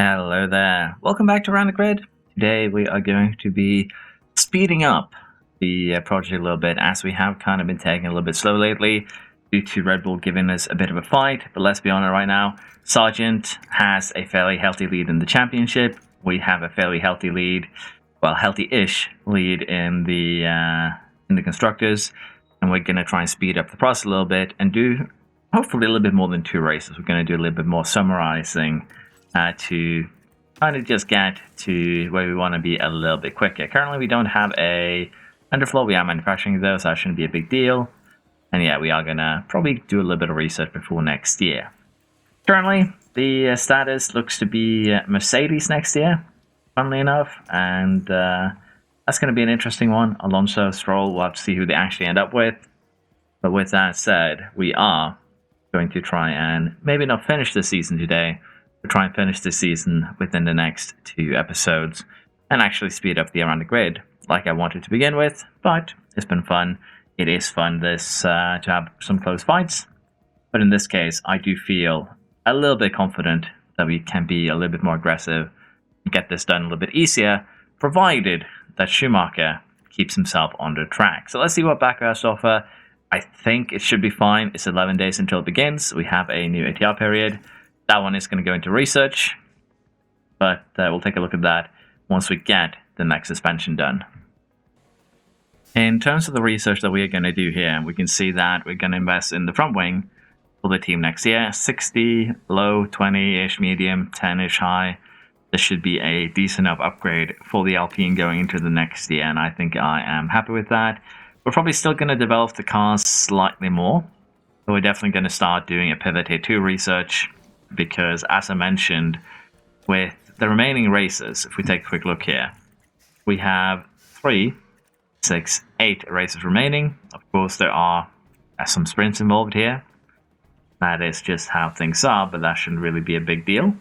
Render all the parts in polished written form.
Hello there. Welcome back to Around the Grid. Today we are going to be speeding up the project a little bit, as we have kind of been taking a little bit slow lately due to Red Bull giving us a bit of a fight. But let's be on it right now. Sargent has a fairly healthy lead in the championship. We have a fairly healthy lead, well, healthy-ish lead in the constructors, and we're going to try and speed up the process a little bit and do hopefully a little bit more than 2 races. We're going to do a little bit more summarizing to kind of just get to where we want to be a little bit quicker. Currently, we don't have a underflow. We are manufacturing those, so that shouldn't be a big deal. And yeah, we are going to probably do a little bit of research before next year. Currently, the status looks to be Mercedes next year, funnily enough. And that's going to be an interesting one. Alonso, Stroll, we'll have to see who they actually end up with. But with that said, we are going to try and maybe not finish the season today. We'll try and finish the season within the next 2 episodes and actually speed up the Around the Grid like I wanted to begin with. But it's been fun. It is fun to have some close fights. But in this case, I do feel a little bit confident that we can be a little bit more aggressive and get this done a little bit easier, provided that Schumacher keeps himself on the track. So let's see what Baku has to offer. I think it should be fine. It's 11 days until it begins. We have a new ATR period. That one is going to go into research, but we'll take a look at that once we get the next suspension done. In terms of the research that we are going to do here, we can see that we're going to invest in the front wing for the team next year. 60 low, 20-ish medium, 10-ish high. This should be a decent enough upgrade for the Alpine going into the next year, and I think I am happy with that. We're probably still going to develop the cars slightly more, but we're definitely going to start doing a pivot here to research. Because, as I mentioned, with the remaining races, if we take a quick look here, we have 3, 6, 8 races remaining. Of course, there are some sprints involved here. That is just how things are, but that shouldn't really be a big deal.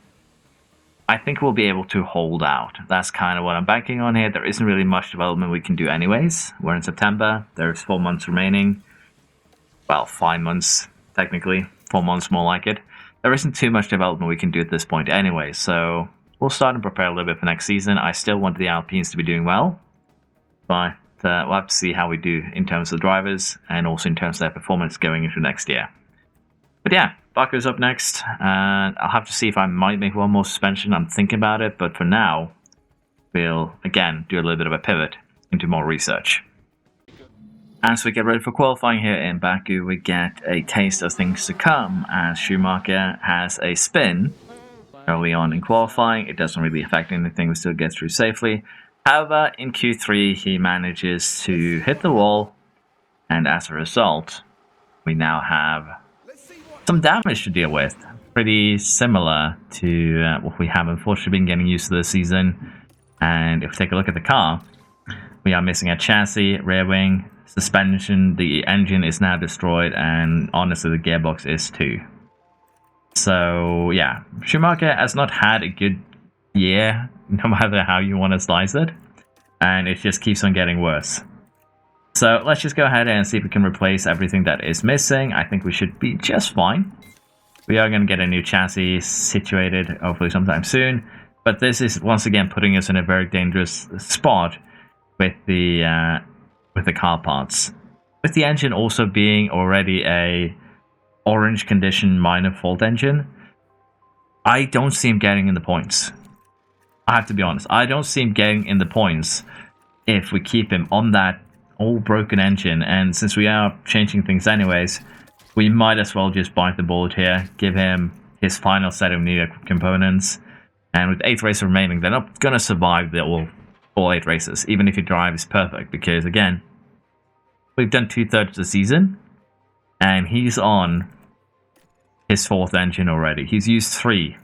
I think we'll be able to hold out. That's kind of what I'm banking on here. There isn't really much development we can do anyways. We're in September. There's 4 months remaining. Well, 5 months, technically. 4 months more like it. There isn't too much development we can do at this point anyway, so we'll start and prepare a little bit for next season. I still want the Alpines to be doing well, but we'll have to see how we do in terms of the drivers and also in terms of their performance going into next year. But yeah, Baku's up next, and I'll have to see if I might make one more suspension. I'm thinking about it, but for now, we'll again do a little bit of a pivot into more research. As we get ready for qualifying here in Baku, we get a taste of things to come, as Schumacher has a spin early on in qualifying. It doesn't really affect anything, we still get through safely. However, in Q3 he manages to hit the wall, and as a result, we now have some damage to deal with. Pretty similar to what we have unfortunately been getting used to this season. And if we take a look at the car, we are missing a chassis, rear wing, suspension, the engine is now destroyed, and honestly the gearbox is too. So yeah, Schumacher has not had a good year, no matter how you want to slice it, and it just keeps on getting worse. So let's just go ahead and see if we can replace everything that is missing. I think we should be just fine. We are going to get a new chassis situated hopefully sometime soon, but this is once again putting us in a very dangerous spot with the car parts. With the engine also being already a orange condition minor fault engine, I don't see him getting in the points. I have to be honest. I don't see him getting in the points if we keep him on that all broken engine. And since we are changing things anyways, we might as well just bite the bullet here, give him his final set of new components. And with 8 races remaining, they're not going to survive all 8 races, even if your drive is perfect, because again, we've done 2/3 of the season, and he's on his 4th engine already. He's used 3.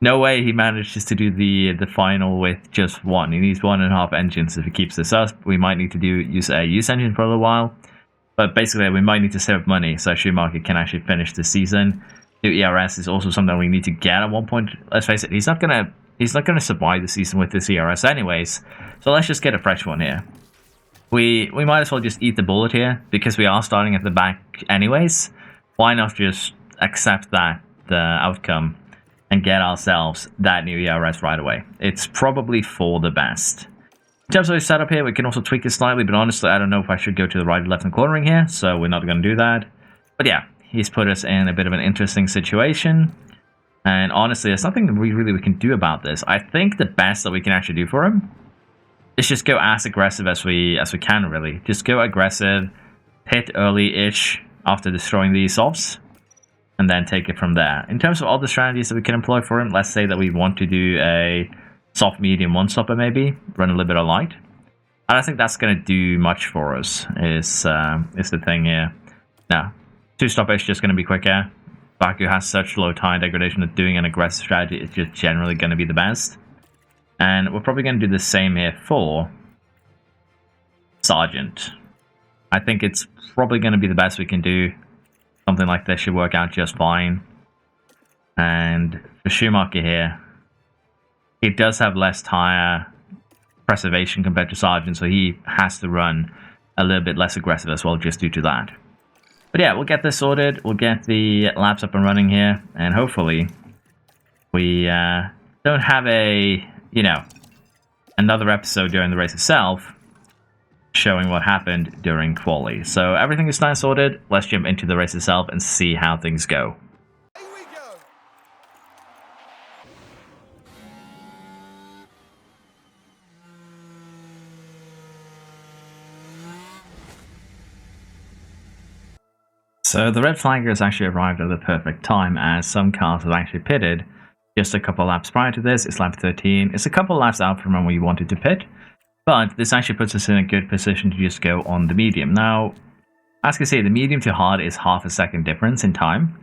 No way he manages to do the final with just 1. He needs 1.5 engines if he keeps this up. We might need to use a used engine for a little while, but basically we might need to save money so Schumacher can actually finish the season. New ERS is also something we need to get at one point. Let's face it, he's not gonna survive the season with this ERS anyways. So let's just get a fresh one here. We might as well just eat the bullet here, because we are starting at the back anyways. Why not just accept that the outcome and get ourselves that new ERS right away. It's probably for the best. In terms of the setup here, we can also tweak it slightly, but honestly, I don't know if I should go to the right or left hand cornering here, so we're not going to do that. But yeah, he's put us in a bit of an interesting situation. And honestly, there's nothing we can do about this. I think the best that we can actually do for him is just go as aggressive as we can, really. Just go aggressive, hit early-ish after destroying these softs, and then take it from there. In terms of other strategies that we can employ for him, let's say that we want to do a soft medium one-stopper maybe, run a little bit of light. I don't think that's going to do much for us, is the thing here. Now, two-stopper is just going to be quicker. Baku has such low tire degradation that doing an aggressive strategy is just generally going to be the best. And we're probably going to do the same here for Sergeant. I think it's probably going to be the best we can do. Something like this should work out just fine. And for Schumacher here, he does have less tire preservation compared to Sergeant, so he has to run a little bit less aggressive as well just due to that. But yeah, we'll get this sorted, we'll get the laps up and running here, and hopefully we don't have another episode during the race itself showing what happened during quali. So everything is nice sorted, let's jump into the race itself and see how things go. So the red flag has actually arrived at the perfect time, as some cars have actually pitted just a couple laps prior to this. It's lap 13. It's a couple laps out from when we wanted to pit, but this actually puts us in a good position to just go on the medium. Now, as you can see, the medium to hard is half a second difference in time.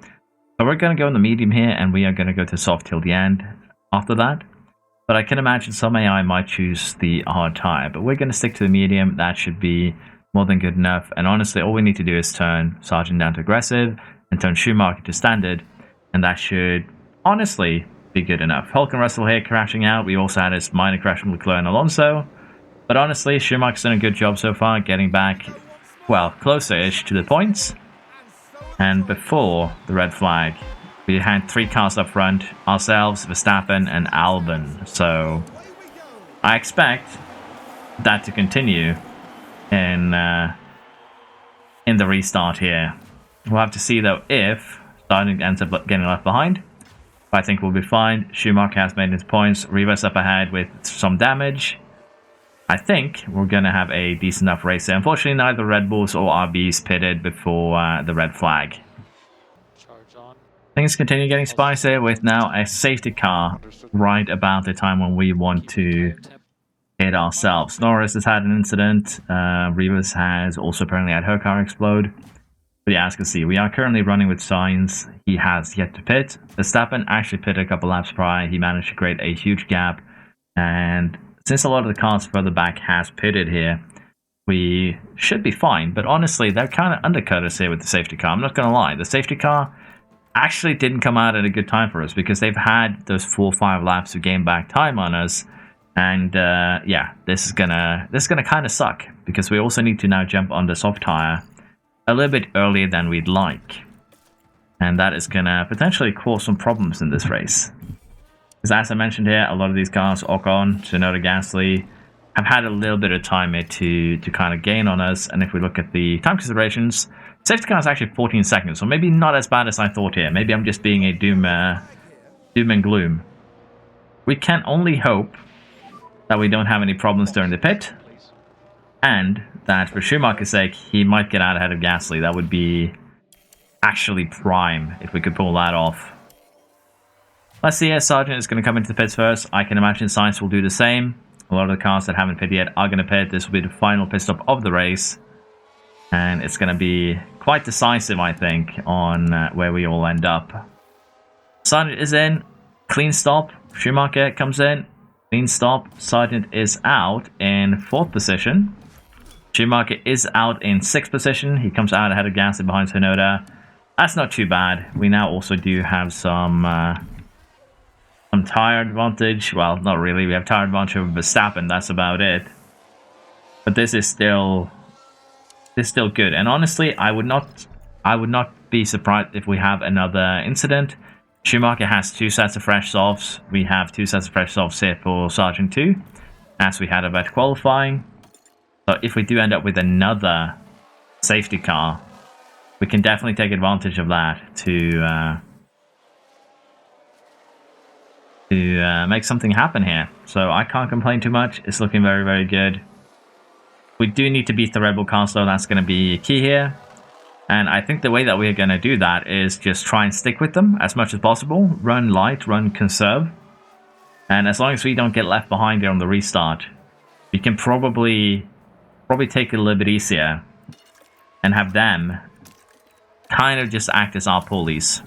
So we're going to go on the medium here, and we are going to go to soft till the end after that. But I can imagine some AI might choose the hard tire, but we're going to stick to the medium. That should be more than good enough. And honestly, all we need to do is turn Sergeant down to aggressive and turn Schumacher to standard, and that should honestly be good enough. Hulk and Russell here crashing out. We also had this minor crash from Leclerc and Alonso, but honestly, Schumacher's done a good job so far getting back, well, closer-ish to the points. And before the red flag, we had 3 cars up front, ourselves, Verstappen, and Albon. So I expect that to continue in the restart here. We'll have to see though if Starting ends up getting left behind. I think we'll be fine. Schumacher has made his points. Rivas up ahead with some damage. I think we're going to have a decent enough race there. Unfortunately, neither Red Bulls or RBs pitted before the red flag. Things continue getting spicy with now a safety car right about the time when we want to hit ourselves. Norris has had an incident. Rivas has also apparently had her car explode. But yeah, as you can see, we are currently running with signs. He has yet to pit. Verstappen actually pitted a couple laps prior. He managed to create a huge gap. And since a lot of the cars further back has pitted here, we should be fine. But honestly, they're kind of undercut us here with the safety car. I'm not going to lie. The safety car actually didn't come out at a good time for us because they've had those 4 or 5 laps to gain back time on us. And yeah, this is gonna kind of suck because we also need to now jump on the soft tire a little bit earlier than we'd like, and that is gonna potentially cause some problems in this race. Because as I mentioned here, a lot of these cars, Ocon, Tsunoda, Gasly, have had a little bit of time here to kind of gain on us. And if we look at the time considerations, safety car is actually 14 seconds, so maybe not as bad as I thought here. Maybe I'm just being a doom and gloom. We can only hope that we don't have any problems during the pit, and that for Schumacher's sake, he might get out ahead of Gasly. That would be actually prime if we could pull that off. Let's see, Sargent is going to come into the pits first. I can imagine Sainz will do the same. A lot of the cars that haven't pitted yet are going to pit. This will be the final pit stop of the race, and it's going to be quite decisive, I think, on where we all end up. Sargent is in. Clean stop. Schumacher comes in. Clean stop. Sargent is out in 4th position. Schumacher is out in 6th position. He comes out ahead of Gasly behind Tsunoda. That's not too bad. We now also do have some tire advantage. Well, not really. We have tire advantage over Verstappen. That's about it. But this is still good. And honestly, I would not be surprised if we have another incident. Schumacher has 2 sets of fresh softs. We have 2 sets of fresh softs here for Sergeant 2, as we had about qualifying. So if we do end up with another safety car, we can definitely take advantage of that to make something happen here. So I can't complain too much. It's looking very, very good. We do need to beat the Red Bull cars though. That's going to be key here. And I think the way that we're going to do that is just try and stick with them as much as possible. Run light, run conserve. And as long as we don't get left behind here on the restart, we can probably take it a little bit easier and have them kind of just act as our pulleys.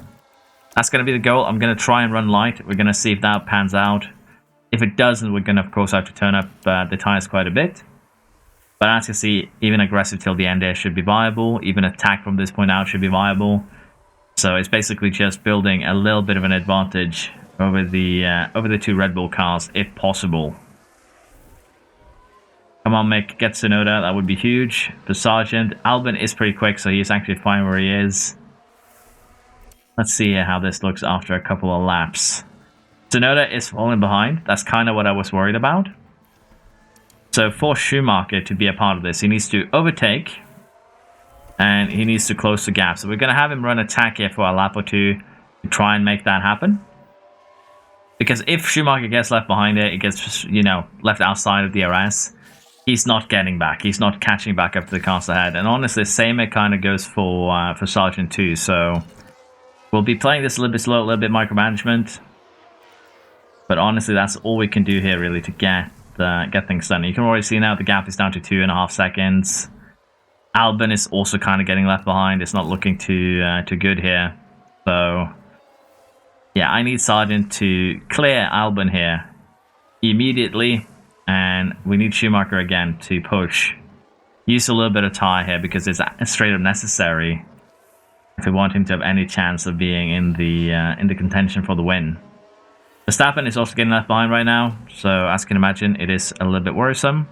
That's going to be the goal. I'm going to try and run light. We're going to see if that pans out. If it doesn't, we're going to, of course, have to turn up the tires quite a bit. But as you see, even aggressive till the end there should be viable. Even attack from this point out should be viable. So it's basically just building a little bit of an advantage over the 2 Red Bull cars, if possible. Come on, Mick, get Tsunoda. That would be huge. The Sergeant, Albon is pretty quick, so he's actually fine where he is. Let's see how this looks after a couple of laps. Tsunoda is falling behind. That's kind of what I was worried about. So for Schumacher to be a part of this, he needs to overtake and he needs to close the gap. So we're going to have him run attack here for a lap or 2 to try and make that happen. Because if Schumacher gets left behind it, it gets, you know, left outside of DRS, he's not getting back. He's not catching back up to the cars ahead. And honestly, same it kind of goes for Sergeant 2. So we'll be playing this a little bit slow, a little bit micromanagement. But honestly, that's all we can do here really to get things done. You can already see now the gap is down to 2.5 seconds. Albon is also kind of getting left behind. It's not looking too good here. So yeah, I need Sargent to clear Albon here immediately, and we need Schumacher again to push. Use a little bit of tire here because it's straight up necessary if we want him to have any chance of being in the contention for the win. Verstappen is also getting left behind right now, so as you can imagine, it is a little bit worrisome.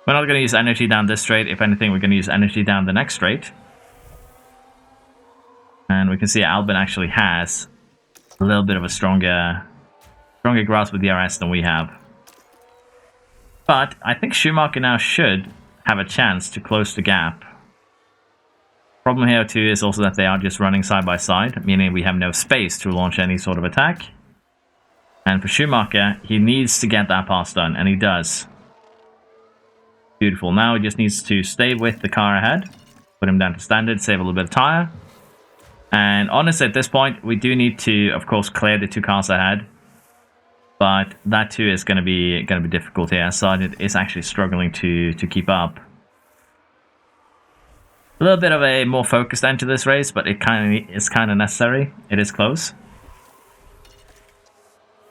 We're not going to use energy down this straight. If anything, we're going to use energy down the next straight. And we can see Albon actually has a little bit of a stronger grasp with DRS than we have. But I think Schumacher now should have a chance to close the gap. Problem here too is also that they are just running side by side, meaning we have no space to launch any sort of attack. And for Schumacher, he needs to get that pass done, and he does. Beautiful. Now he just needs to stay with the car ahead, put him down to standard, save a little bit of tire. And honestly, at this point, we do need to, of course, clear the 2 cars ahead. But that too is going to be difficult here. Sargent is actually struggling to keep up. A little bit of a more focused end to this race, but it's kind of necessary. It is close.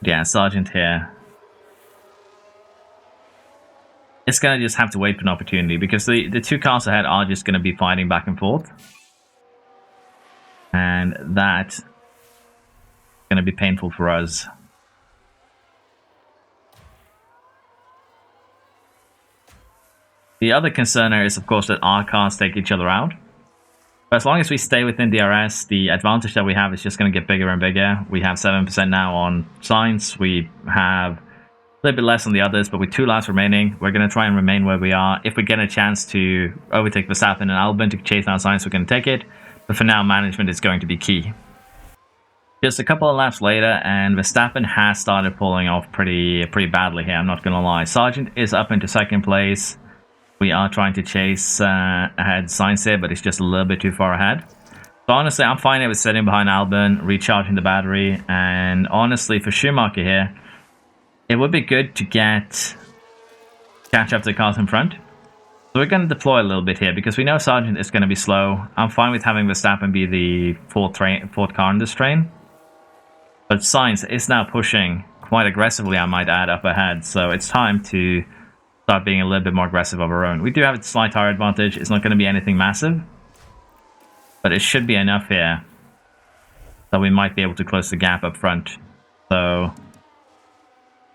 Yeah, Sargent here. It's going to just have to wait for an opportunity because the 2 cars ahead are just going to be fighting back and forth. And that's going to be painful for us. The other concern here is, of course, that our cars take each other out. But as long as we stay within DRS, the advantage that we have is just going to get bigger and bigger. We have 7% now on Sainz. We have a little bit less on the others, but with 2 laps remaining, we're going to try and remain where we are. If we get a chance to overtake Verstappen and Albon to chase down Sainz, we're going to take it. But for now, management is going to be key. Just a couple of laps later, and Verstappen has started pulling off pretty badly here, I'm not going to lie. Sargent is up into 2nd place. We are trying to chase ahead Sainz here, but it's just a little bit too far ahead. So honestly, I'm fine with sitting behind Albon, recharging the battery, and honestly, for Schumacher here, it would be good to catch up to the cars in front. So we're going to deploy a little bit here, because we know Sargent is going to be slow. I'm fine with having Verstappen be the fourth car in this train. But Sainz is now pushing quite aggressively, I might add, up ahead. So it's time to start being a little bit more aggressive of our own. We do have a slight tire advantage. It's not going to be anything massive, but it should be enough here that we might be able to close the gap up front. So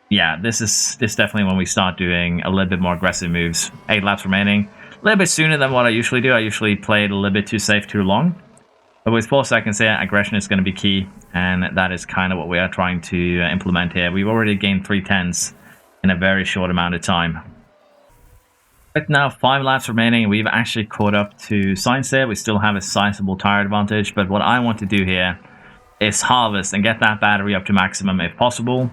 yeah, this is definitely when we start doing a little bit more aggressive moves. 8 laps remaining. A little bit sooner than what I usually do. I usually play it a little bit too safe too long. But with 4 seconds here, aggression is going to be key. and that is kind of what we are trying to implement here. We've already gained 3/10 in a very short amount of time. Right now, 5 laps remaining. We've actually caught up to Science here. We still have a sizable tire advantage, but what I want to do here is harvest and get that battery up to maximum if possible.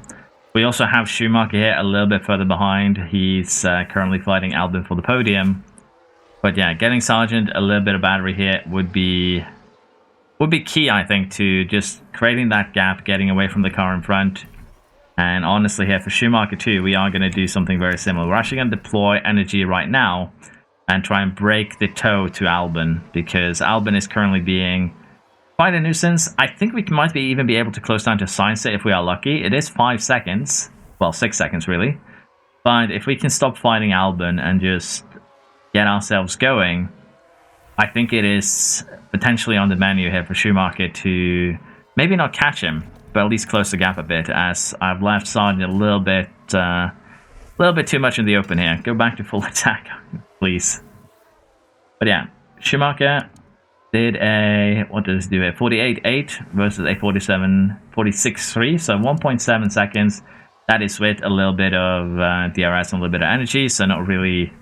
We also have Schumacher here a little bit further behind. He's currently fighting Albin for the podium. But yeah, getting Sargent a little bit of battery here would be key, I think, to just creating that gap, getting away from the car in front. And honestly here for Schumacher too, we are going to do something very similar. We're actually going to deploy energy right now and try and break the toe to Albin, because Albin is currently being quite a nuisance. I think we might even be able to close down to Science if we are lucky. It is 5 seconds. Well, 6 seconds really. But if we can stop fighting Albin and just get ourselves going, I think it is potentially on the menu here for Schumacher to maybe not catch him, but at least close the gap a bit, as I've left Sargent a little bit too much in the open here. Go back to full attack, please. But yeah, Schumacher did a, what does it do here? 48.8 versus a 46.3, so 1.7 seconds. That is with a little bit of DRS and a little bit of energy, so not really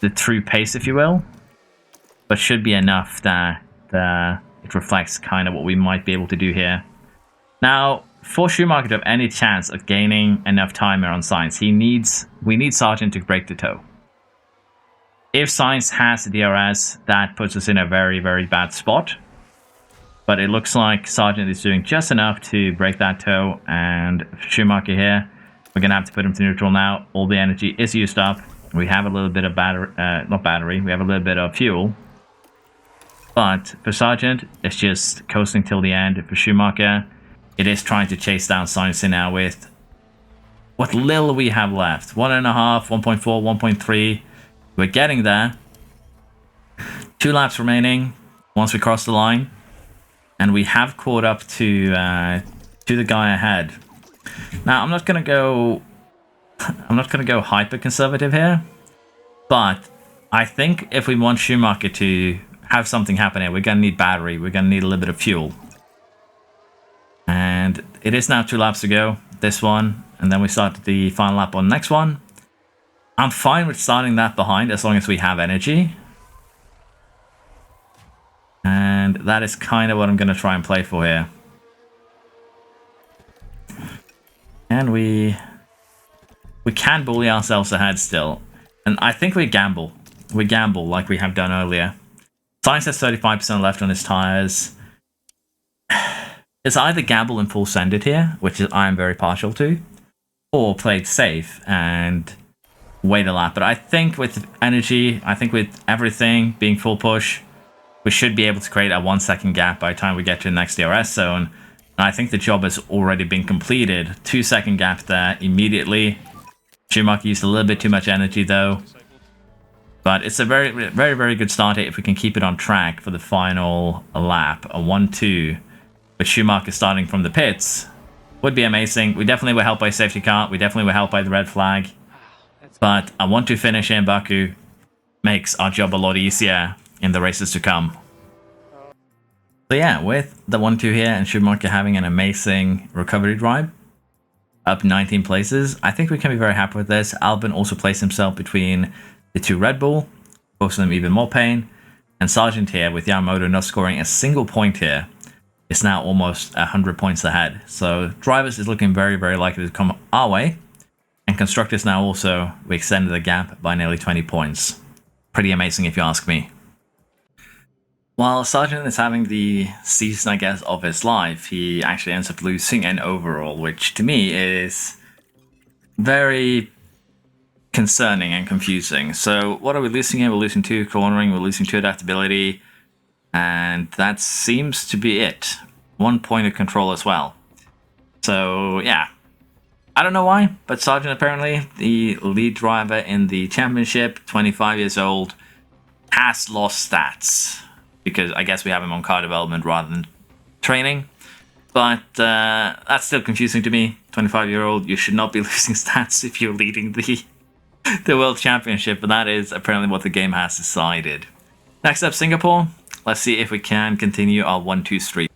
the true pace, if you will, but should be enough that it reflects kind of what we might be able to do here. Now, for Schumacher to have any chance of gaining enough time here on Science, we need Sargent to break the toe. If Science has the DRS, that puts us in a very, very bad spot. But it looks like Sargent is doing just enough to break that toe, and Schumacher here, we're going to have to put him to neutral now. All the energy is used up. We have a little bit of we have a little bit of fuel. But for Sargent, it's just coasting till the end. For Schumacher, it is trying to chase down Science now with what little we have left. 1.5, 1.4, 1.3. We're getting there. 2 laps remaining once we cross the line. And we have caught up to the guy ahead. Now, I'm not going to go hyper conservative here. But I think if we want Schumacher to have something happen here, we're going to need battery. We're going to need a little bit of fuel. And it is now 2 laps to go, this one, and then we start the final lap on the next one. I'm fine with starting that behind as long as we have energy. And that is kind of what I'm going to try and play for here. And we can bully ourselves ahead still. And I think we gamble. We gamble like we have done earlier. Science has 35% left on his tires. It's either gamble and full send it here, which is I am very partial to, or play it safe and wait a lap. But I think with energy, I think with everything being full push, we should be able to create a 1 second gap by the time we get to the next DRS zone. And I think the job has already been completed. 2 second gap there immediately. Schumacher used a little bit too much energy though. But it's a very, very, very good start if we can keep it on track for the final lap. A 1-2. With Schumacher starting from the pits would be amazing. We definitely were helped by safety car. We definitely were helped by the red flag. But a 1-2 finish in Baku makes our job a lot easier in the races to come. So yeah, with the 1-2 here and Schumacher having an amazing recovery drive, up 19 places, I think we can be very happy with this. Albin also placed himself between the 2 Red Bull, causing them even more pain. And Sargent here, with Yamamoto not scoring a single point here, is now almost 100 points ahead. So Drivers is looking very, very likely to come our way. And Constructors now also, we extended the gap by nearly 20 points. Pretty amazing if you ask me. While Sargent is having the season, I guess, of his life, he actually ends up losing an overall, which to me is very concerning and confusing. So what are we losing here? We're losing 2 cornering, we're losing 2 adaptability. And that seems to be it. 1 point of control as well. So, yeah. I don't know why, but Sargent apparently, the lead driver in the championship, 25 years old, has lost stats. Because I guess we have him on car development rather than training. But that's still confusing to me. 25-year-old, you should not be losing stats if you're leading the World Championship. But that is apparently what the game has decided. Next up, Singapore. Let's see if we can continue our 1-2 streak.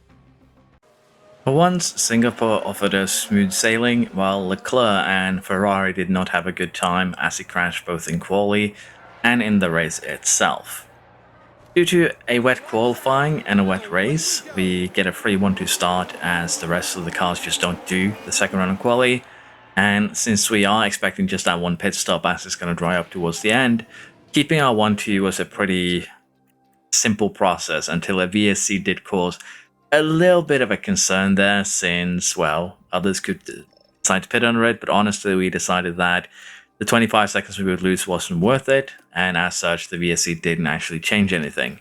For once, Singapore offered us smooth sailing, while Leclerc and Ferrari did not have a good time as he crashed both in quali and in the race itself. Due to a wet qualifying and a wet race, we get a free 1-2 start as the rest of the cars just don't do the second run of quali. And since we are expecting just that one pit stop as it's going to dry up towards the end, keeping our 1-2 was a pretty simple process until a VSC did cause a little bit of a concern there since, well, others could decide to pit under it, but honestly we decided that the 25 seconds we would lose wasn't worth it, and as such the VSC didn't actually change anything.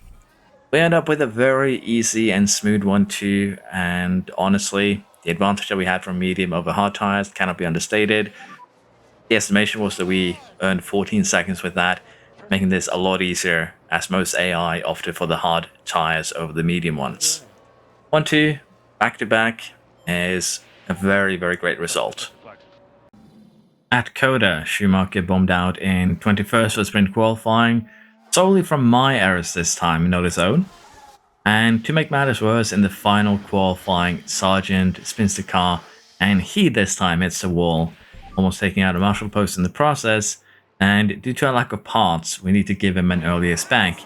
We end up with a very easy and smooth 1-2, and honestly, the advantage that we had from medium over hard tires cannot be understated. The estimation was that we earned 14 seconds with that, making this a lot easier as most AI opted for the hard tires over the medium ones. 1-2, back-to-back, is a very, very great result. At Coda, Schumacher bombed out in 21st for sprint qualifying, solely from my errors this time, not his own. And to make matters worse, in the final qualifying, Sargent spins the car, and he this time hits the wall, almost taking out a marshal post in the process. And due to a lack of parts, we need to give him an earlier spec,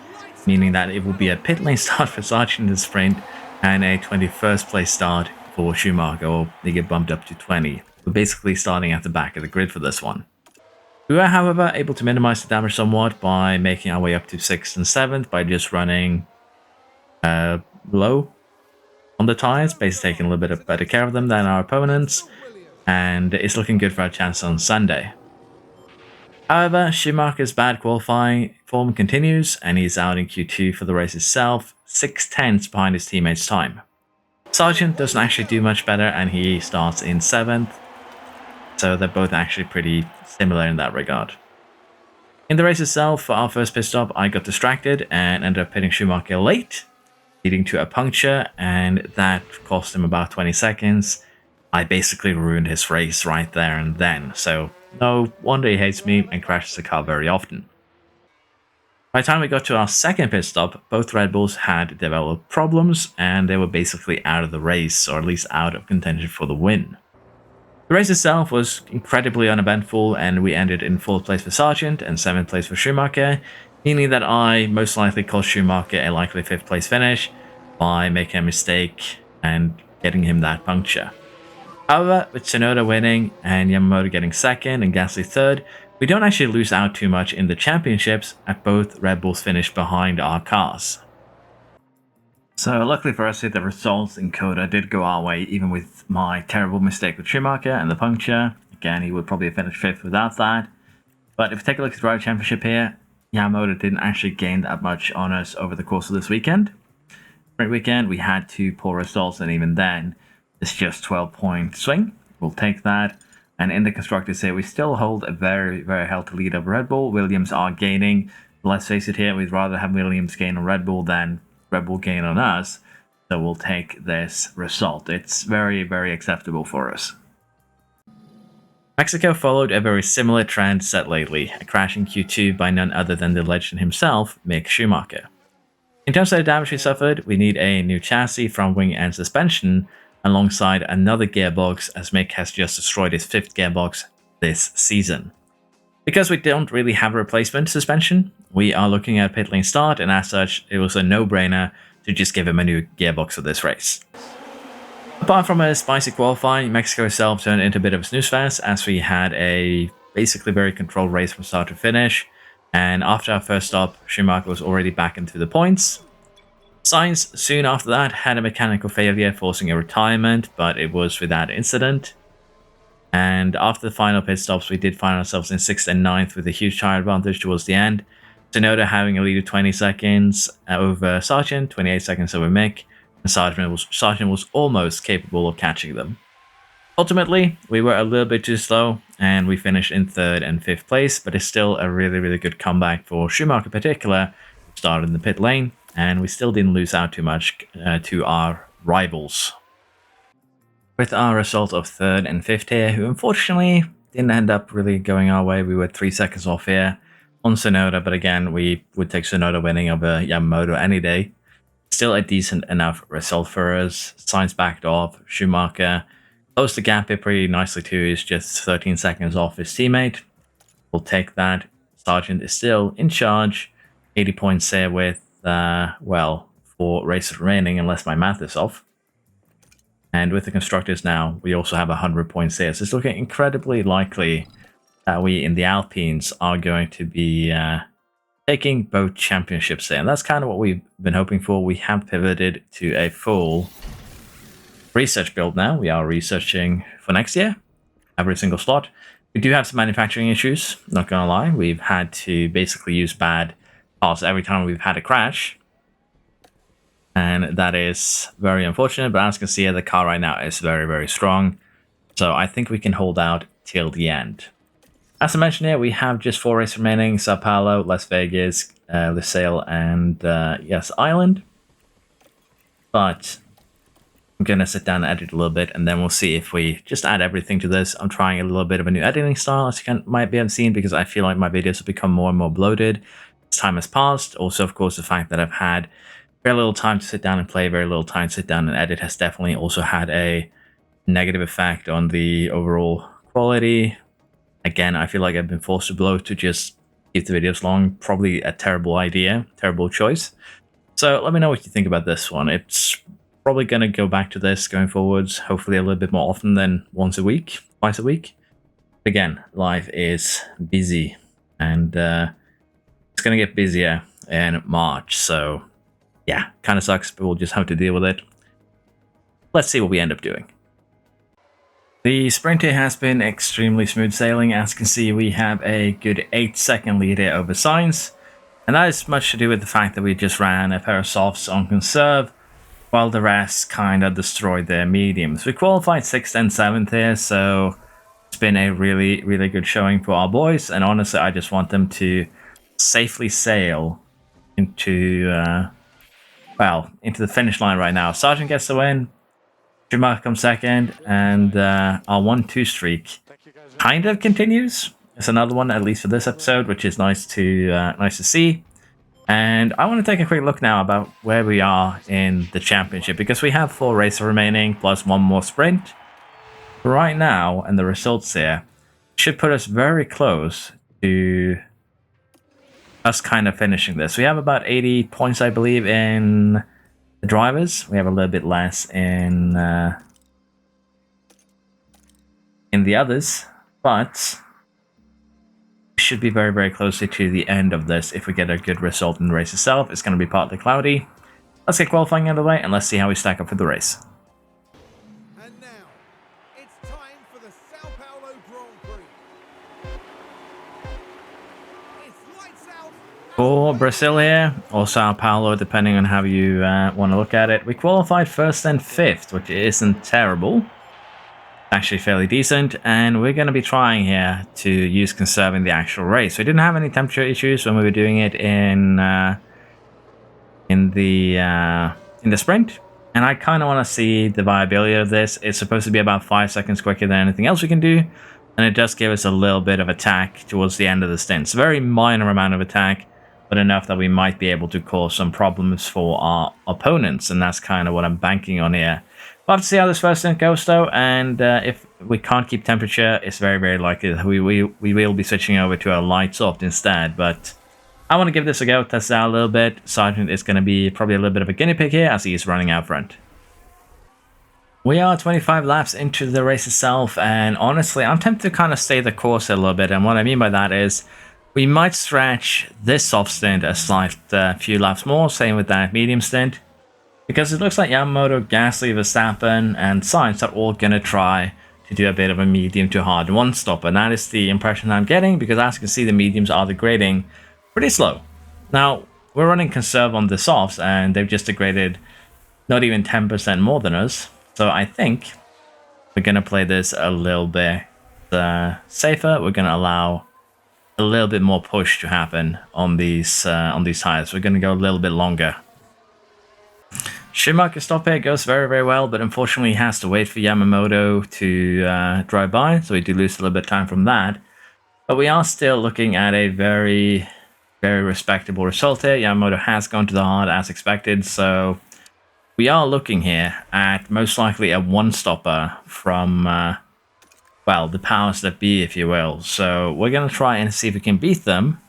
meaning that it will be a pit lane start for Sargent in the sprint and a 21st place start for Schumacher, or they get bumped up to 20. We're basically starting at the back of the grid for this one. We were, however, able to minimize the damage somewhat by making our way up to 6th and 7th by just running low on the tires, basically taking a little bit of better care of them than our opponents, and it's looking good for our chance on Sunday. However, Schumacher's bad qualifying form continues, and he's out in Q2 for the race itself, 6/10 behind his teammates' time. Sargent doesn't actually do much better, and he starts in 7th, so they're both actually pretty similar in that regard. In the race itself, for our first pit stop, I got distracted and ended up hitting Schumacher late, leading to a puncture, and that cost him about 20 seconds. I basically ruined his race right there and then, so no wonder he hates me and crashes the car very often. By the time we got to our second pit stop, both Red Bulls had developed problems, and they were basically out of the race, or at least out of contention for the win. The race itself was incredibly uneventful, and we ended in 4th place for Sargent and 7th place for Schumacher, meaning that I most likely cost Schumacher a likely 5th place finish by making a mistake and getting him that puncture. However, with Tsunoda winning and Yamamoto getting 2nd and Gasly 3rd, we don't actually lose out too much in the championships, as both Red Bulls finished behind our cars. So luckily for us, the results in Coda did go our way, even with my terrible mistake with Schumacher and the puncture. Again, he would probably have finished 5th without that. But if you take a look at the Driver Championship here, Yamamoto didn't actually gain that much on us over the course of this weekend. Sprint weekend, we had 2 poor results, and even then, it's just 12-point swing. We'll take that. And in the Constructors here, we still hold a very, very healthy lead over Red Bull. Williams are gaining. Let's face it here, we'd rather have Williams gain on Red Bull than Red Bull gain on us, so we'll take this result. It's very, very acceptable for us. Mexico followed a very similar trend set lately, a crash in Q2 by none other than the legend himself, Mick Schumacher. In terms of the damage we suffered, we need a new chassis, front wing and suspension, alongside another gearbox, as Mick has just destroyed his 5th gearbox this season. Because we don't really have a replacement suspension, we are looking at a pit lane start, and as such, it was a no-brainer to just give him a new gearbox for this race. Apart from a spicy qualifying, Mexico itself turned into a bit of a snooze fest, as we had a basically very controlled race from start to finish, and after our first stop, Schumacher was already back into the points. Sainz soon after that had a mechanical failure, forcing a retirement, but it was without incident. And after the final pit stops, we did find ourselves in 6th and 9th with a huge tire advantage towards the end. Tsunoda having a lead of 20 seconds over Sargent, 28 seconds over Mick, and Sargent was almost capable of catching them. Ultimately, we were a little bit too slow, and we finished in 3rd and 5th place, but it's still a really, really good comeback for Schumacher in particular, who started in the pit lane, and we still didn't lose out too much to our rivals. With our result of 3rd and 5th here, who unfortunately didn't end up really going our way. We were 3 seconds off here on Tsunoda, but again, we would take Tsunoda winning over Yamamoto any day. Still a decent enough result for us. Sainz backed off. Schumacher closed the gap here pretty nicely too. He's just 13 seconds off his teammate. We'll take that. Sargent is still in charge. 80 points there with, well, 4 races remaining, unless my math is off. And with the constructors now, we also have 100 points there. So it's looking incredibly likely that we in the Alpines are going to be taking both championships there. And that's kind of what we've been hoping for. We have pivoted to a full research build now. We are researching for next year, every single slot. We do have some manufacturing issues, not gonna lie. We've had to basically use bad parts every time we've had a crash. And that is very unfortunate, but as you can see, the car right now is very, very strong. So I think we can hold out till the end. As I mentioned here, we have just 4 races remaining: Sao Paulo, Las Vegas, Lusail, and yes, Island. But I'm going to sit down and edit a little bit, and then we'll see if we just add everything to this. I'm trying a little bit of a new editing style, as you might be able to see, because I feel like my videos have become more and more bloated as time has passed. Also, of course, the fact that I've had very little time to sit down and play, very little time to sit down and edit has definitely also had a negative effect on the overall quality. Again, I feel like I've been forced to bloat to just keep the videos long. Probably a terrible idea, terrible choice. So let me know what you think about this one. It's probably going to go back to this going forwards, hopefully a little bit more often than once a week, twice a week. Again, life is busy, and it's going to get busier in March. So yeah, kind of sucks, but we'll just have to deal with it. Let's see what we end up doing. The sprint here has been extremely smooth sailing. As you can see, we have a good 8-second lead here over Sainz. And that is much to do with the fact that we just ran a pair of softs on conserve, while the rest kind of destroyed their mediums. We qualified 6th and 7th here, so it's been a really, really good showing for our boys. And honestly, I just want them to safely sail into, into the finish line right now. Sargent gets the win. Schumacher comes second, and our 1-2 streak kind of continues. It's another one, at least for this episode, which is nice to see. And I want to take a quick look now about where we are in the championship, because we have 4 races remaining plus 1 more sprint. Right now, and the results here should put us very close to us kind of finishing this. We have about 80 points, I believe, in the drivers. We have a little bit less in the others, but we should be very, very closely to the end of this if we get a good result in the race itself. It's going to be partly cloudy. Let's get qualifying out of the way, and let's see how we stack up for the race. And now, it's time for the Sao Paulo Grand Prix. It's lights out. For Brazil here, or Sao Paulo, depending on how you want to look at it, we qualified 1st and 5th, which isn't terrible. Actually fairly decent, and we're going to be trying here to use conserve in the actual race. We didn't have any temperature issues when we were doing it in the sprint, and I kind of want to see the viability of this. It's supposed to be about 5 seconds quicker than anything else we can do, and it does give us a little bit of attack towards the end of the stint. It's a very minor amount of attack, but enough that we might be able to cause some problems for our opponents, and that's kind of what I'm banking on here. We'll have to see how this first stint goes, though, and if we can't keep temperature, it's very, very likely that we will be switching over to a light soft instead, but I want to give this a go, test it out a little bit. Sargent is going to be probably a little bit of a guinea pig here as he is running out front. We are 25 laps into the race itself, and honestly, I'm tempted to kind of stay the course a little bit, and what I mean by that is we might stretch this soft stint a slight few laps more, same with that medium stint. Because it looks like Yamamoto, Gasly, Verstappen, and Sainz are all going to try to do a bit of a medium to hard one-stop. And that is the impression I'm getting, because as you can see, the mediums are degrading pretty slow. Now, we're running conserve on the softs, and they've just degraded not even 10% more than us. So I think we're going to play this a little bit safer. We're going to allow a little bit more push to happen on these tires. We're going to go a little bit longer. Schumacher's stop here goes very, very well, but unfortunately he has to wait for Yamamoto to drive by, so we do lose a little bit of time from that. But we are still looking at a very very respectable result here. Yamamoto has gone to the hard as expected, so we are looking here at most likely a one-stopper from, well, the powers that be, if you will. So we're going to try and see if we can beat them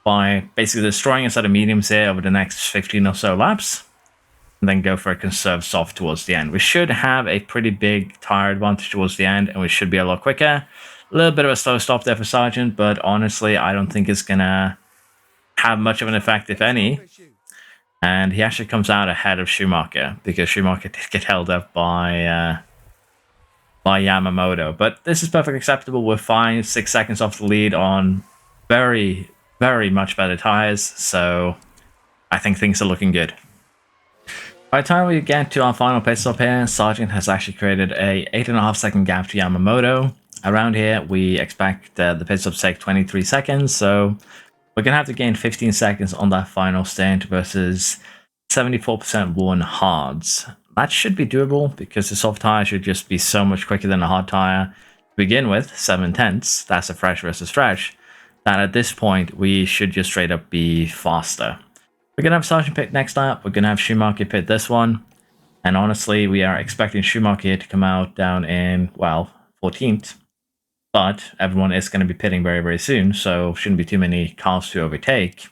by basically destroying a set of mediums here over the next 15 or so laps, and then go for a conserved soft towards the end. We should have a pretty big tire advantage towards the end, and we should be a lot quicker. A little bit of a slow stop there for Sargent, but honestly, I don't think it's going to have much of an effect, if any. And he actually comes out ahead of Schumacher, because Schumacher did get held up by Yamamoto. But this is perfectly acceptable. We're fine, 6 seconds off the lead on very, very much better tires, so I think things are looking good. By the time we get to our final pit stop here, Sargent has actually created a 8.5 second gap to Yamamoto. Around here, we expect the pit stop to take 23 seconds, so we're going to have to gain 15 seconds on that final stint versus 74% worn hards. That should be doable because the soft tire should just be so much quicker than a hard tire to begin with, 7/10. That's a fresh versus fresh. That at this point, we should just straight up be faster. We're going to have Sargent pit next lap. We're going to have Schumacher pit this one. And honestly, we are expecting Schumacher to come out down in, well, 14th. But everyone is going to be pitting very, very soon, so shouldn't be too many cars to overtake.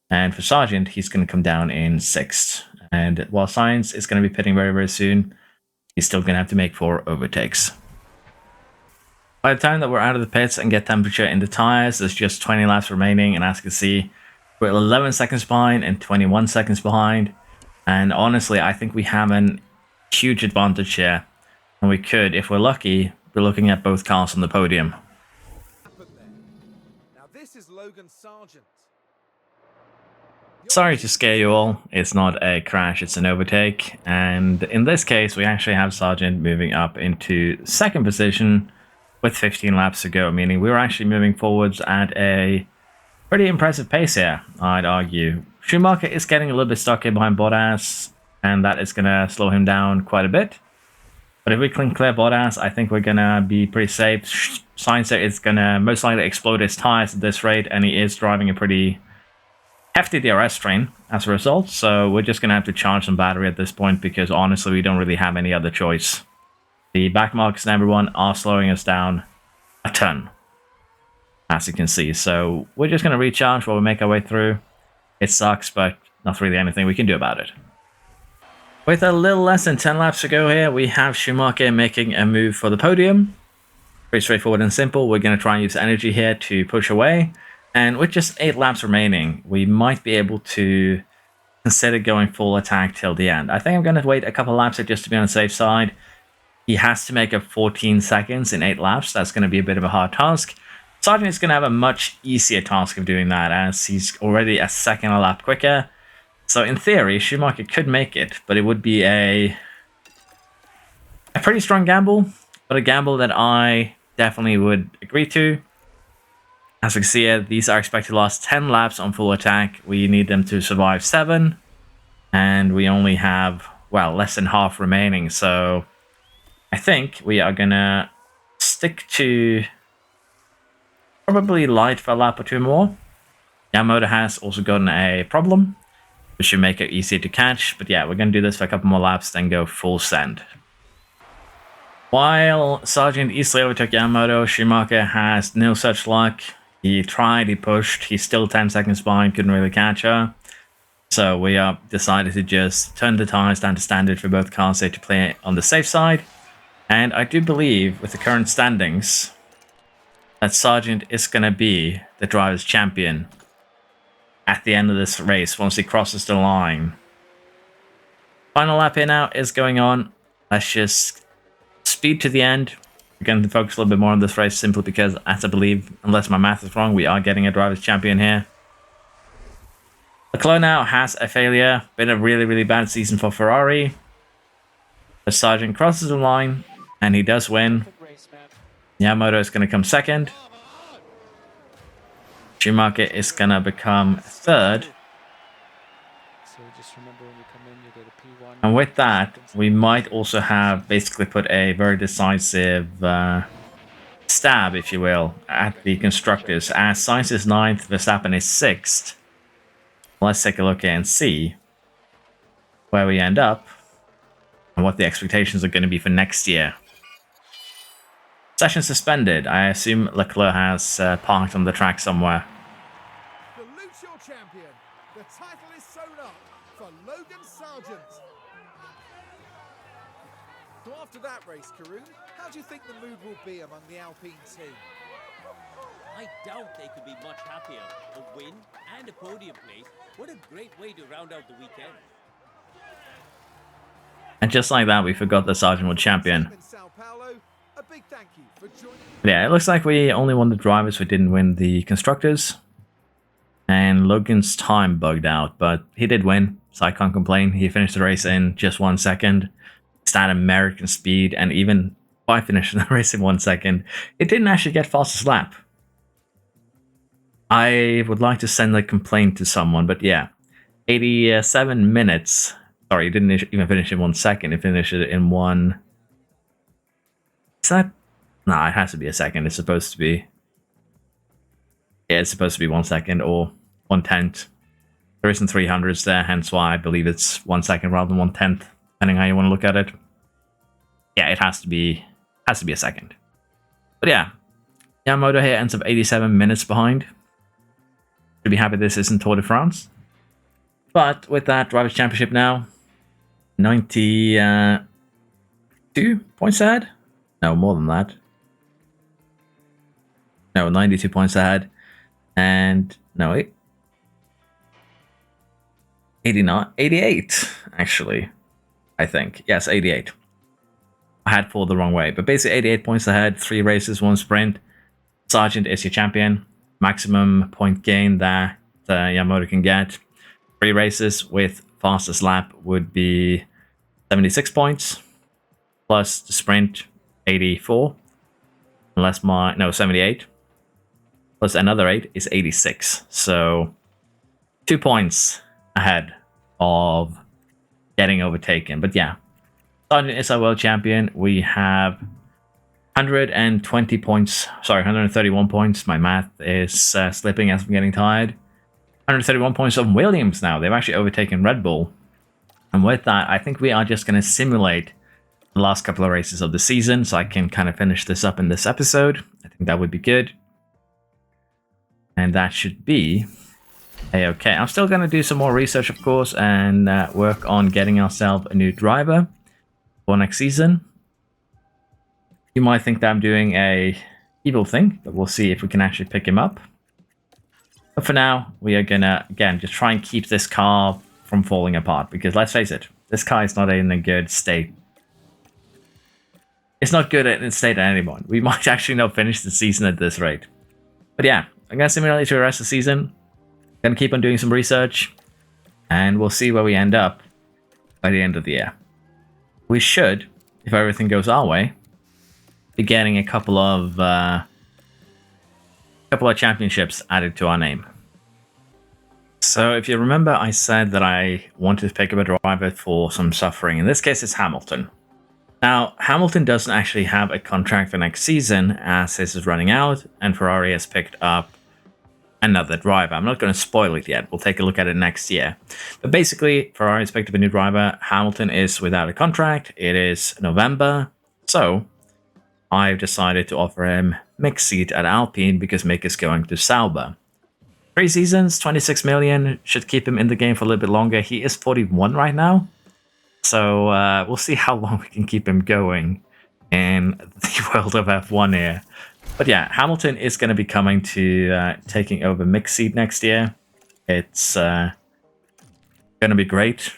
And for Sargent, he's going to come down in 6th. And while Science is going to be pitting very, very soon, he's still going to have to make 4 overtakes. By the time that we're out of the pits and get temperature in the tires, there's just 20 laps remaining, and as you can see, we're 11 seconds behind and 21 seconds behind. And honestly, I think we have a huge advantage here. And we could, if we're lucky, be looking at both cars on the podium. Now this is Logan Sargent. Sorry to scare you all, it's not a crash, it's an overtake. And in this case, we actually have Sargent moving up into 2nd position with 15 laps to go, meaning we were actually moving forwards at a pretty impressive pace here, I'd argue. Schumacher is getting a little bit stuck here behind Bottas, and that is going to slow him down quite a bit. But if we can clear Bottas, I think we're going to be pretty safe. Sainz is going to most likely explode his tires at this rate, and he is driving a pretty hefty DRS train as a result. So we're just going to have to charge some battery at this point, because honestly, we don't really have any other choice. The back markers and everyone are slowing us down a ton, as you can see. So we're just going to recharge while we make our way through. It sucks, but not really anything we can do about it. With a little less than 10 laps to go here, we have Schumacher making a move for the podium. Pretty straightforward and simple. We're going to try and use energy here to push away. And with just 8 laps remaining, we might be able to consider going full attack till the end. I think I'm going to wait a couple laps here just to be on the safe side. He has to make up 14 seconds in 8 laps. That's going to be a bit of a hard task. Sargent is going to have a much easier task of doing that, as he's already a second a lap quicker. So in theory, Schumacher could make it, but it would be a pretty strong gamble, but a gamble that I definitely would agree to. As we can see here, these are expected to last 10 laps on full attack. We need them to survive 7, and we only have, well, less than half remaining. So I think we are going to stick to probably light for a lap or 2 more. Yamamoto has also gotten a problem, which should make it easier to catch. But yeah, we're going to do this for a couple more laps, then go full send. While Sargent easily overtook Yamamoto, Schumacher has no such luck. He tried, he pushed, he's still 10 seconds behind, couldn't really catch her. So we decided to just turn the tires down to standard for both cars here to play on the safe side. And I do believe, with the current standings, that Sargent is going to be the driver's champion at the end of this race once he crosses the line. Final lap here now is going on. Let's just speed to the end. We're going to focus a little bit more on this race simply because, as I believe, unless my math is wrong, we are getting a driver's champion here. Leclerc now has a failure. Been a really, really bad season for Ferrari. But Sargent crosses the line, and he does win. Yamamoto is going to come 2nd. Schumacher is going to become 3rd. And with that, we might also have basically put a very decisive stab, if you will, at the constructors. As Sainz is 9th, Verstappen is 6th. Let's take a look here and see where we end up and what the expectations are going to be for next year. Session suspended. I assume Leclerc has parked on the track somewhere. Salute your champion. The title is sewn up for Logan Sargent. So after that race, Karun, how do you think the mood will be among the Alpine team? I doubt they could be much happier. A win and a podium place. What a great way to round out the weekend. And just like that, we forgot the Sargent was champion. In Sao Paulo, a big thank you for joining. Yeah, it looks like we only won the drivers. We didn't win the constructors. And Logan's time bugged out, but he did win, so I can't complain. He finished the race in just 1 second. It's that American speed, and even by finishing the race in 1 second, it didn't actually get fastest lap. I would like to send a complaint to someone, but yeah, 87 minutes. Sorry, he didn't even finish in 1 second. He finished it in one. Is that? No, it has to be a second. It's supposed to be. Yeah, it's supposed to be 1 second or 1/10. There isn't 300s there, hence why I believe it's 1 second rather than 1/10, depending how you want to look at it. Yeah, it has to be a second. But yeah, Yamamoto here ends up 87 minutes behind. Should be happy this isn't Tour de France. But with that, Drivers' Championship now, 92 points ahead? No, more than that. No, 92 points ahead. And, no, 88, actually, I think. Yes, 88. I had 4 the wrong way. But basically 88 points ahead, 3 races, 1 sprint. Sargent is your champion. Maximum point gain that Yamamoto can get. 3 races with fastest lap would be 76 points. Plus the sprint, 84. Unless 78. Plus another 8 is 86. So 2 points ahead of getting overtaken. But yeah, Sargent is our world champion. We have 120 points. Sorry, 131 points. My math is slipping as I'm getting tired. 131 points on Williams now. They've actually overtaken Red Bull. And with that, I think we are just going to simulate the last couple of races of the season so I can kind of finish this up in this episode. I think that would be good. And that should be okay. I'm still going to do some more research, of course, and work on getting ourselves a new driver for next season. You might think that I'm doing a evil thing, but we'll see if we can actually pick him up. But for now, we are going to, again, just try and keep this car from falling apart. Because let's face it, this car is not in a good state. It's not good in state anymore. We might actually not finish the season at this rate. But yeah, I'm going to simulate through the rest of the season. Going to keep on doing some research. And we'll see where we end up by the end of the year. We should, if everything goes our way, be getting a couple of championships added to our name. So if you remember, I said that I wanted to pick up a driver for some suffering. In this case, it's Hamilton. Now, Hamilton doesn't actually have a contract for next season as his is running out, and Ferrari has picked up another driver. I'm not going to spoil it yet. We'll take a look at it next year. But basically, Ferrari has picked up a new driver. Hamilton is without a contract. It is November. So I've decided to offer him Mick's seat at Alpine because Mick is going to Sauber. 3 seasons, 26 million. Should keep him in the game for a little bit longer. He is 41 right now. So we'll see how long we can keep him going in the world of F1 here. But yeah, Hamilton is going to be coming to taking over Mick's seat next year. It's going to be great.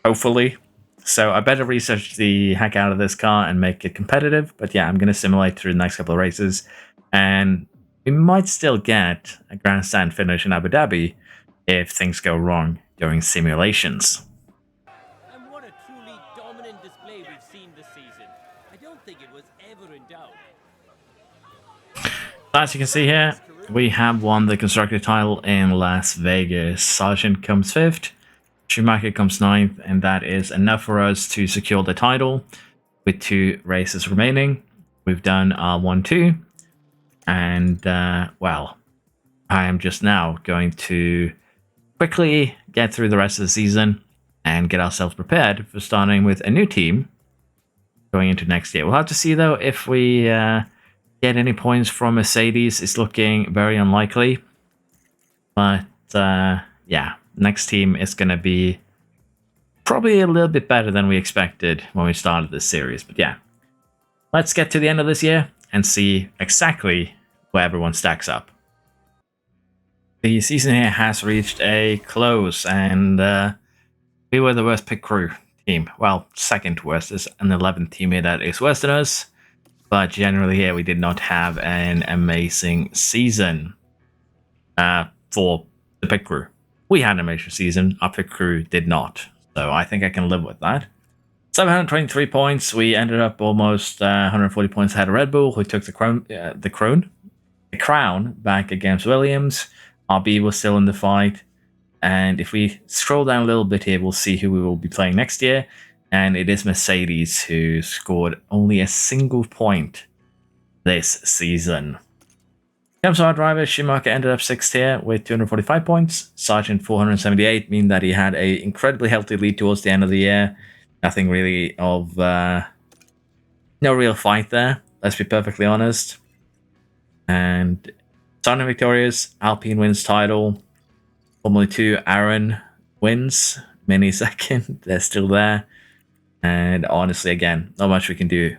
Hopefully. So I better research the heck out of this car and make it competitive. But yeah, I'm going to simulate through the next couple of races. And we might still get a grandstand finish in Abu Dhabi if things go wrong during simulations. And what a truly dominant display we've seen this season. I don't think it was ever in doubt. As you can see here, we have won the Constructor title in Las Vegas. Sargent comes 5th. Schumacher comes 9th, and that is enough for us to secure the title with 2 races remaining. We've done our 1-2, and well, I am just now going to quickly get through the rest of the season and get ourselves prepared for starting with a new team going into next year. We'll have to see, though, if we get any points from Mercedes. It's looking very unlikely. But, yeah, next team is going to be probably a little bit better than we expected when we started this series. But, yeah, let's get to the end of this year and see exactly where everyone stacks up. The season here has reached a close, and we were the worst pit crew team. Well, second worst. There's an 11th team here that is worse than us, but generally here we did not have an amazing season for the pit crew. We had an amazing season, our pit crew did not, so I think I can live with that. 723 points, we ended up almost 140 points ahead of Red Bull, who took the crown back against Williams. RB was still in the fight. And if we scroll down a little bit here, we'll see who we will be playing next year. And it is Mercedes, who scored only a single point this season. In terms of our drivers, Schumacher ended up 6th here with 245 points. Sargent 478, meaning that he had an incredibly healthy lead towards the end of the year. Nothing really of... no real fight there, let's be perfectly honest. And Sargent victorious, Alpine wins title. Formula 2, Aaron wins. Mini second, they're still there. And honestly, again, not much we can do.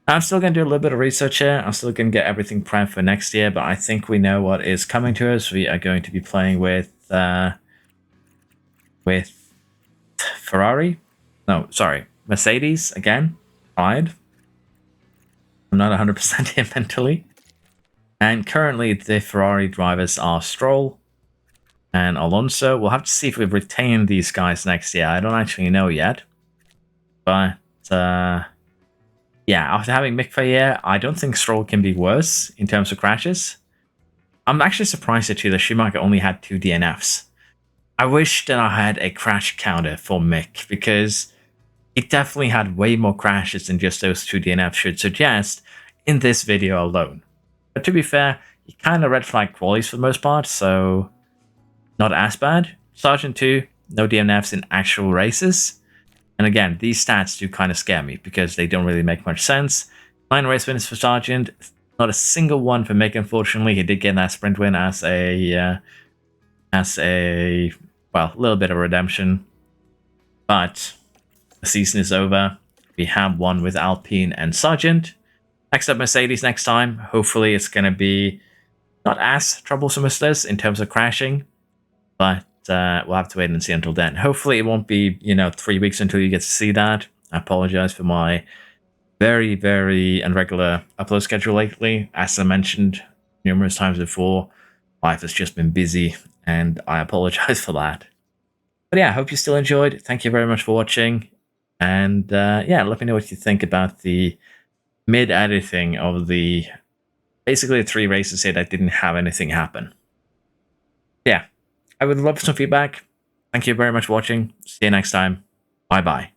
I'm still going to do a little bit of research here. I'm still going to get everything prepped for next year, but I think we know what is coming to us. We are going to be playing with Ferrari. No, sorry, Mercedes again. Tied. I'm not 100% here mentally. And currently, the Ferrari drivers are Stroll and Alonso. We'll have to see if we've retained these guys next year. I don't actually know yet. But, yeah, after having Mick for a year, I don't think Stroll can be worse in terms of crashes. I'm actually surprised actually that Schumacher only had 2 DNFs. I wish that I had a crash counter for Mick, because he definitely had way more crashes than just those 2 DNFs should suggest in this video alone. But to be fair, he kind of red flag qualies for the most part, so not as bad. Sargent 2, no DNFs in actual races. And again, these stats do kind of scare me because they don't really make much sense. 9 race wins for Sargent, not a single one for Mick, unfortunately. He did get that sprint win as a well, little bit of redemption. But the season is over. We have one with Alpine and Sargent. Next up, Mercedes next time. Hopefully it's going to be not as troublesome as this in terms of crashing. But we'll have to wait and see until then. Hopefully it won't be, 3 weeks until you get to see that. I apologize for my very, very irregular upload schedule lately. As I mentioned numerous times before, life has just been busy, and I apologize for that. But yeah, I hope you still enjoyed. Thank you very much for watching. And yeah, let me know what you think about the mid-editing of the basically 3 races here that didn't have anything happen. Yeah, I would love some feedback. Thank you very much for watching. See you next time. Bye-bye.